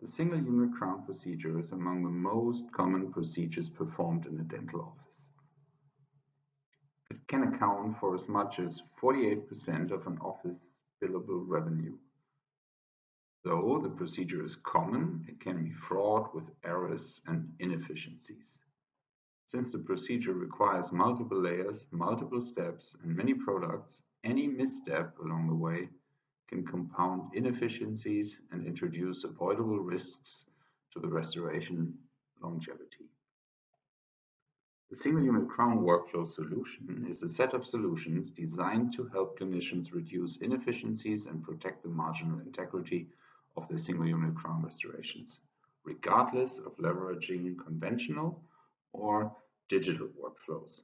The single unit crown procedure is among the most common procedures performed in a dental office. It can account for as much as 48% of an office billable revenue. Though the procedure is common, it can be fraught with errors and inefficiencies. Since the procedure requires multiple layers, multiple steps, and many products, any misstep along the way can compound inefficiencies and introduce avoidable risks to the restoration longevity. The single unit crown workflow solution is a set of solutions designed to help clinicians reduce inefficiencies and protect the marginal integrity of their single unit crown restorations, regardless of leveraging conventional or digital workflows.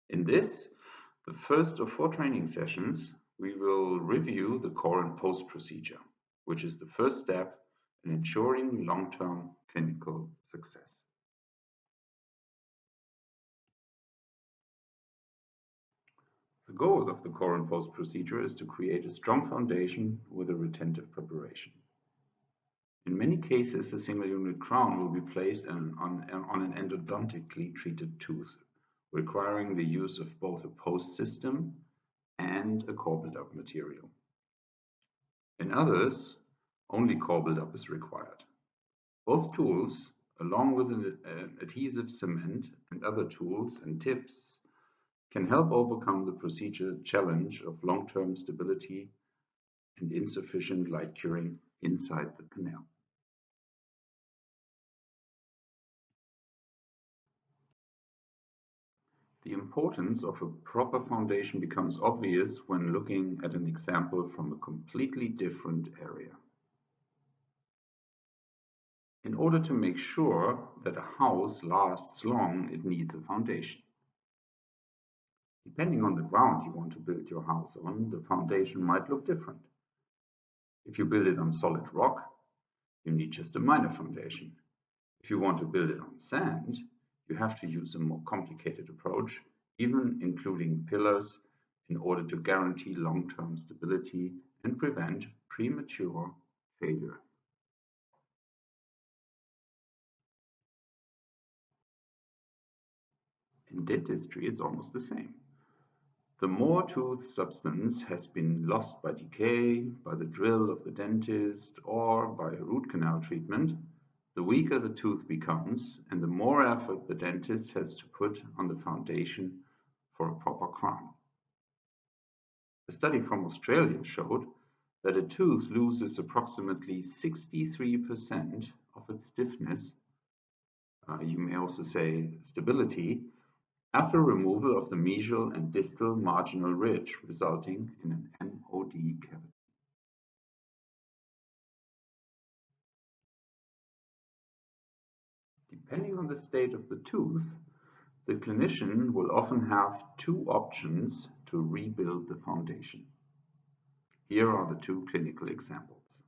In this, the first of 4 training sessions, we will review the core and post procedure, which is the first step in ensuring long-term clinical success. The goal of the core and post procedure is to create a strong foundation with a retentive preparation. In many cases, a single unit crown will be placed on an endodontically treated tooth, requiring the use of both a post system and a core build-up material. In others, only core build-up is required. Both tools, along with an adhesive cement and other tools and tips, can help overcome the procedure challenge of long-term stability and insufficient light curing inside the canal. The importance of a proper foundation becomes obvious when looking at an example from a completely different area. In order to make sure that a house lasts long, it needs a foundation. Depending on the ground you want to build your house on, the foundation might look different. If you build it on solid rock, you need just a minor foundation. If you want to build it on sand, you have to use a more complicated approach, even including pillars, in order to guarantee long-term stability and prevent premature failure. In dentistry, it's almost the same. The more tooth substance has been lost by decay, by the drill of the dentist, or by a root canal treatment, the weaker the tooth becomes and the more effort the dentist has to put on the foundation for a proper crown. A study from Australia showed that a tooth loses approximately 63% of its stiffness, you may also say stability, after removal of the mesial and distal marginal ridge, resulting in an MOD cavity. Depending on the state of the tooth, the clinician will often have 2 options to rebuild the foundation. Here are the 2 clinical examples.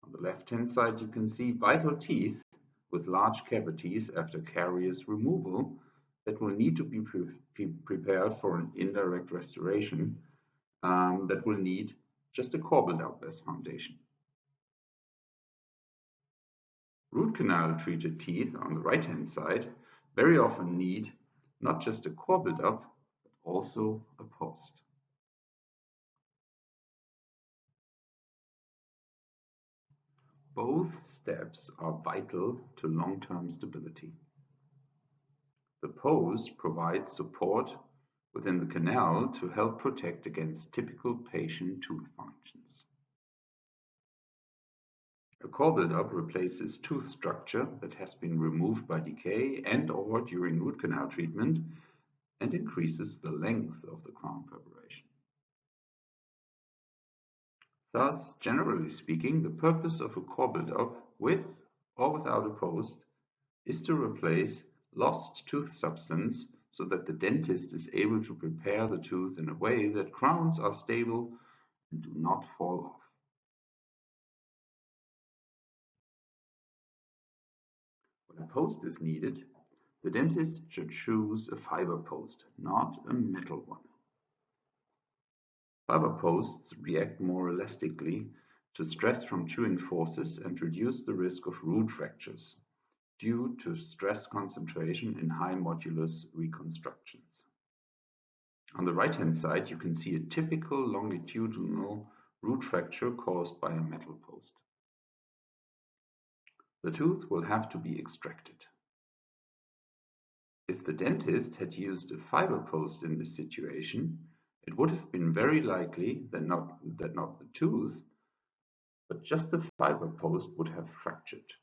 On the left-hand side, you can see vital teeth with large cavities after caries removal that will need to be prepared for an indirect restoration that will need just a core build-up as foundation. Root canal treated teeth on the right-hand side very often need not just a core build-up, but also a post. Both steps are vital to long-term stability. The post provides support within the canal to help protect against typical patient tooth functions. A core build-up replaces tooth structure that has been removed by decay and/or during root canal treatment and increases the length of the crown preparation. Thus, generally speaking, the purpose of a core build-up, with or without a post, is to replace lost tooth substance so that the dentist is able to prepare the tooth in a way that crowns are stable and do not fall off. When a post is needed, the dentist should choose a fiber post, not a metal one. Fiber posts react more elastically to stress from chewing forces and reduce the risk of root fractures due to stress concentration in high modulus reconstructions. On the right-hand side, you can see a typical longitudinal root fracture caused by a metal post. The tooth will have to be extracted. If the dentist had used a fiber post in this situation, it would have been very likely that not the tooth, but just the fiber post would have fractured.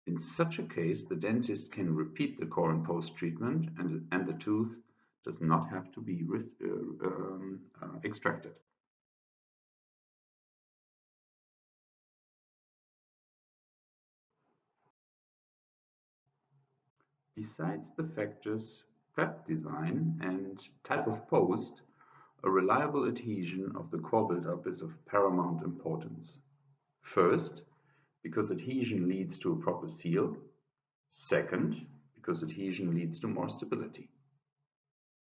In such a case, the dentist can repeat the core and post treatment and the tooth does not have to be extracted. Besides the factors prep design and type of post, a reliable adhesion of the core buildup is of paramount importance. First, because adhesion leads to a proper seal. Second, because adhesion leads to more stability.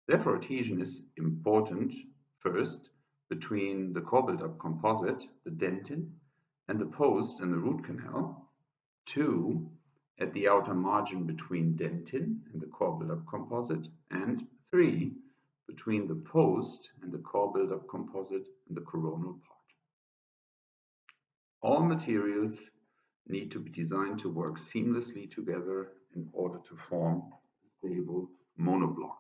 Therefore, adhesion is important, first, between the core buildup composite, the dentin, and the post and the root canal. Two, at the outer margin between dentin and the core buildup composite. And three, between the post and the core buildup composite and the coronal part. All materials need to be designed to work seamlessly together in order to form a stable monoblock.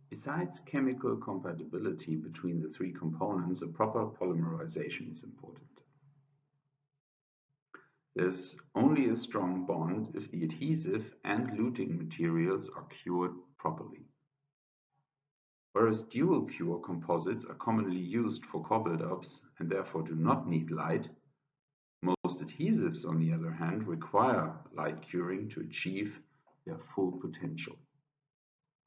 Besides chemical compatibility between the three components, a proper polymerization is important. There's only a strong bond if the adhesive and luting materials are cured properly. Whereas dual cure composites are commonly used for core buildups and therefore do not need light, most adhesives, on the other hand, require light curing to achieve their full potential.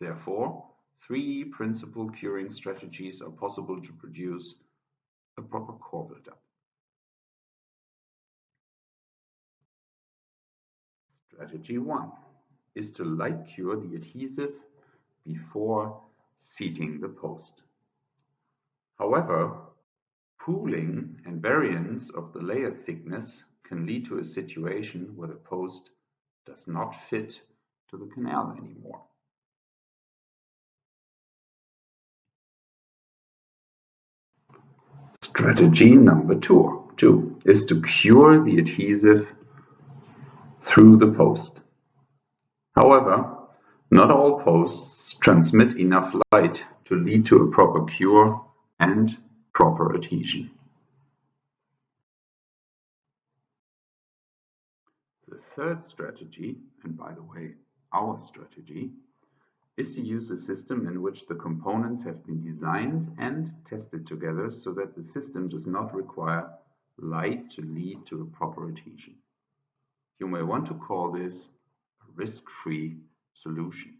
Therefore, three principal curing strategies are possible to produce a proper core buildup. Strategy 1 is to light cure the adhesive before seating the post. However, pooling and variance of the layer thickness can lead to a situation where the post does not fit to the canal anymore. Strategy number two is to cure the adhesive through the post. However, not all posts transmit enough light to lead to a proper cure and proper adhesion. The third strategy, and by the way, our strategy, is to use a system in which the components have been designed and tested together so that the system does not require light to lead to a proper adhesion. You may want to call this a risk-free solution.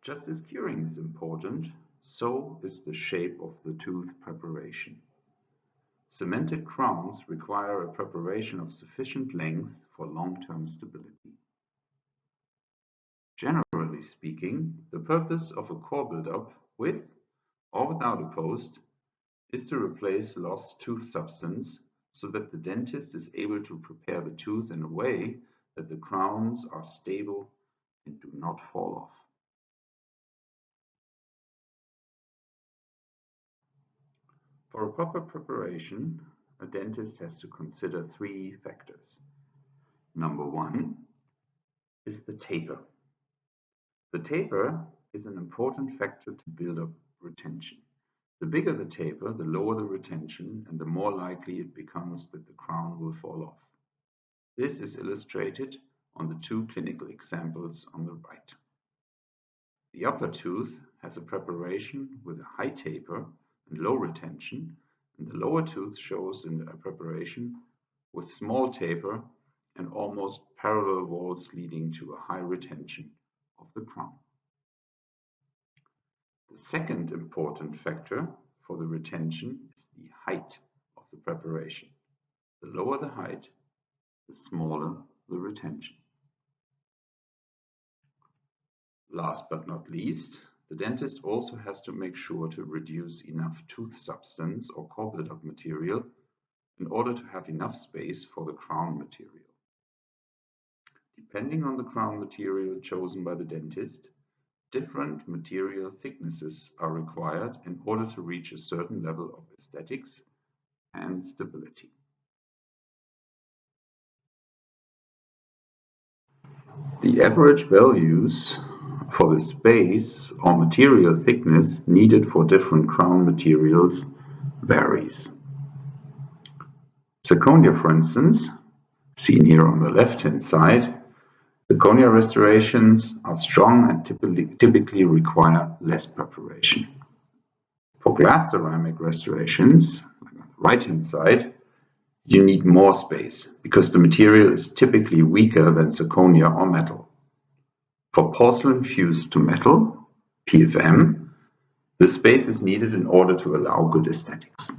Just as curing is important, so is the shape of the tooth preparation. Cemented crowns require a preparation of sufficient length for long-term stability. Generally speaking, the purpose of a core buildup with or without a post is to replace lost tooth substance so that the dentist is able to prepare the tooth in a way that the crowns are stable and do not fall off. For a proper preparation, a dentist has to consider three factors. Number one is the taper. The taper is an important factor to build up retention. The bigger the taper, the lower the retention, and the more likely it becomes that the crown will fall off. This is illustrated on the two clinical examples on the right. The upper tooth has a preparation with a high taper and low retention, and the lower tooth shows in a preparation with small taper and almost parallel walls leading to a high retention of the crown. The second important factor for the retention is the height of the preparation. The lower the height, the smaller the retention. Last but not least, the dentist also has to make sure to reduce enough tooth substance or core buildup material in order to have enough space for the crown material. Depending on the crown material chosen by the dentist, different material thicknesses are required in order to reach a certain level of aesthetics and stability. The average values for the space or material thickness needed for different crown materials varies. Zirconia, for instance, seen here on the left-hand side, zirconia restorations are strong and typically require less preparation. For glass ceramic restorations, like on the right-hand side, you need more space because the material is typically weaker than zirconia or metal. For porcelain fused to metal, PFM, the space is needed in order to allow good aesthetics.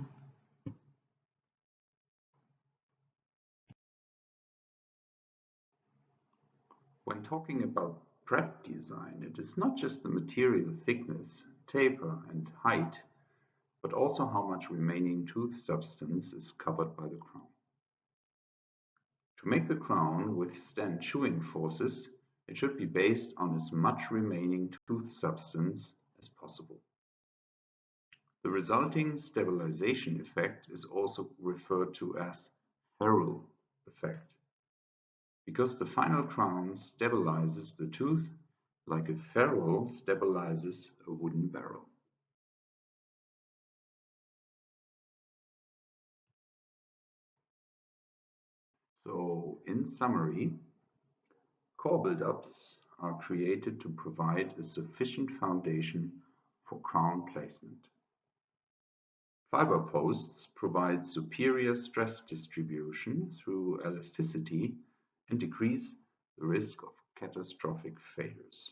When talking about prep design, it is not just the material thickness, taper, and height, but also how much remaining tooth substance is covered by the crown. To make the crown withstand chewing forces, it should be based on as much remaining tooth substance as possible. The resulting stabilization effect is also referred to as ferrule effect, because the final crown stabilizes the tooth like a ferrule stabilizes a wooden barrel. So, in summary, core buildups are created to provide a sufficient foundation for crown placement. Fiber posts provide superior stress distribution through elasticity and decrease the risk of catastrophic failures.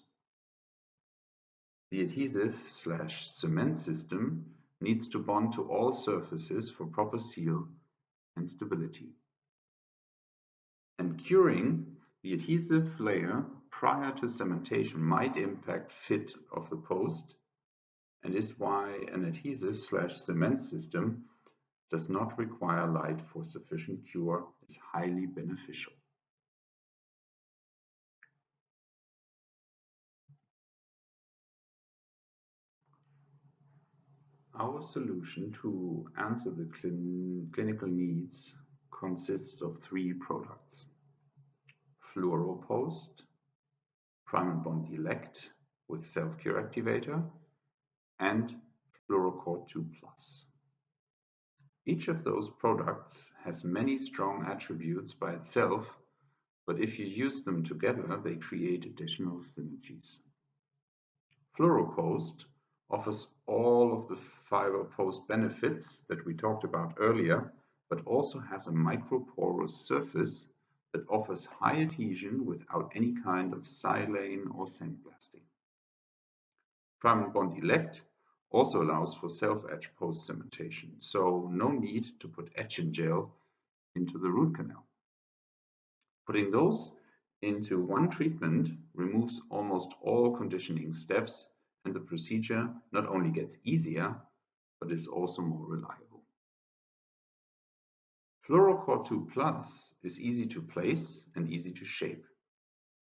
The adhesive/cement system needs to bond to all surfaces for proper seal and stability. And curing the adhesive layer prior to cementation might impact fit of the post, and is why an adhesive/cement system does not require light for sufficient cure is highly beneficial. Our solution to answer the clinical needs consists of 3 products: FluoroPost, Prime and Bond Elect with Self-Cure Activator, and FluoroCore 2 Plus. Each of those products has many strong attributes by itself, but if you use them together, they create additional synergies. FluoroPost offers all of the fiber post benefits that we talked about earlier, but also has a microporous surface that offers high adhesion without any kind of silane or sandblasting. Prime and Bond Elect also allows for self-etch post cementation, so no need to put etchant gel into the root canal. Putting those into one treatment removes almost all conditioning steps, and the procedure not only gets easier, but is also more reliable. FluoroCore 2 Plus is easy to place and easy to shape.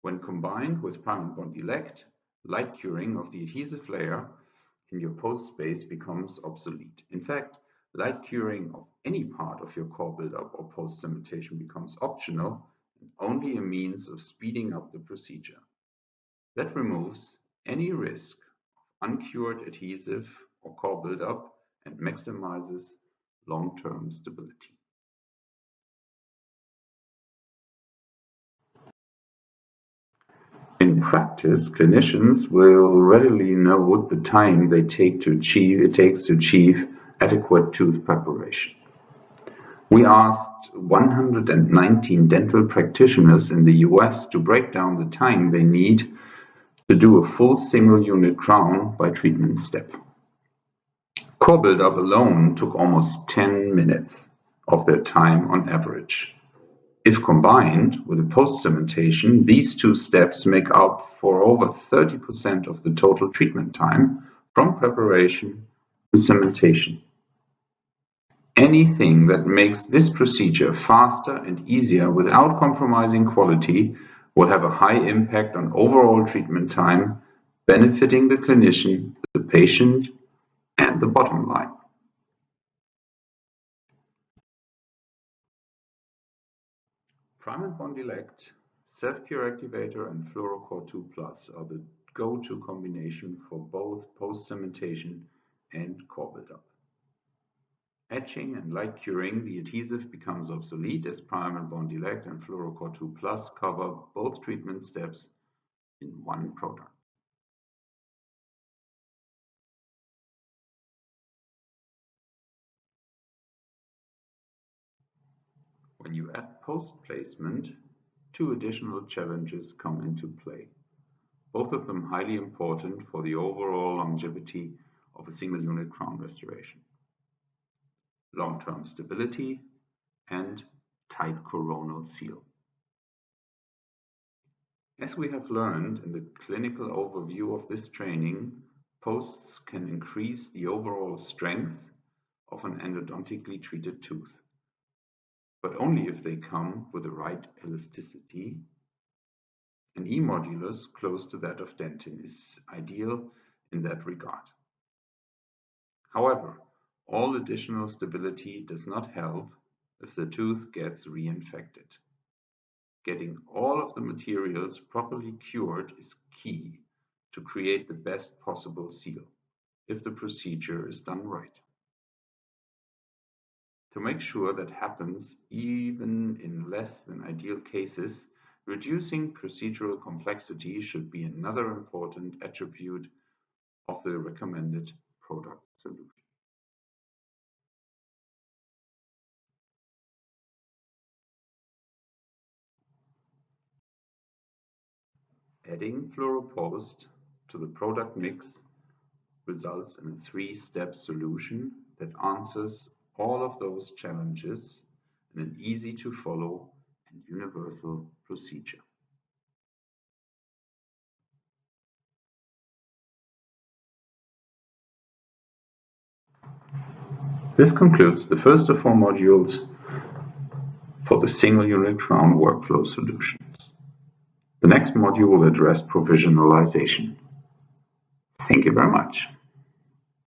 When combined with Prime and Bond Elect, light curing of the adhesive layer in your post space becomes obsolete. In fact, light curing of any part of your core buildup or post cementation becomes optional and only a means of speeding up the procedure. That removes any risk of uncured adhesive or core buildup and maximizes long-term stability. In practice, clinicians will readily note the time it takes to achieve adequate tooth preparation. We asked 119 dental practitioners in the US to break down the time they need to do a full single-unit crown by treatment step. Core buildup alone took almost 10 minutes of their time on average. If combined with a post-cementation, these two steps make up for over 30% of the total treatment time from preparation to cementation. Anything that makes this procedure faster and easier without compromising quality will have a high impact on overall treatment time, benefiting the clinician, the patient, and the bottom line. Prime and Bond Elect, Self-Cure Activator, and Fluorocore 2 Plus are the go-to combination for both post-cementation and core buildup. Etching and light curing, the adhesive becomes obsolete as Prime and Bond Elect and Fluorocore 2 Plus cover both treatment steps in one product. When you add post-placement, two additional challenges come into play, both of them highly important for the overall longevity of a single unit crown restoration: long-term stability and tight coronal seal. As we have learned in the clinical overview of this training, posts can increase the overall strength of an endodontically treated tooth, but only if they come with the right elasticity. An E-modulus close to that of dentin is ideal in that regard. However, all additional stability does not help if the tooth gets reinfected. Getting all of the materials properly cured is key to create the best possible seal, if the procedure is done right. To make sure that happens even in less than ideal cases, reducing procedural complexity should be another important attribute of the recommended product solution. Adding Fluoropost to the product mix results in a three-step solution that answers all of those challenges in an easy-to-follow and universal procedure. This concludes the first of 4 modules for the single unit crown workflow solutions. The next module will address provisionalization. Thank you very much.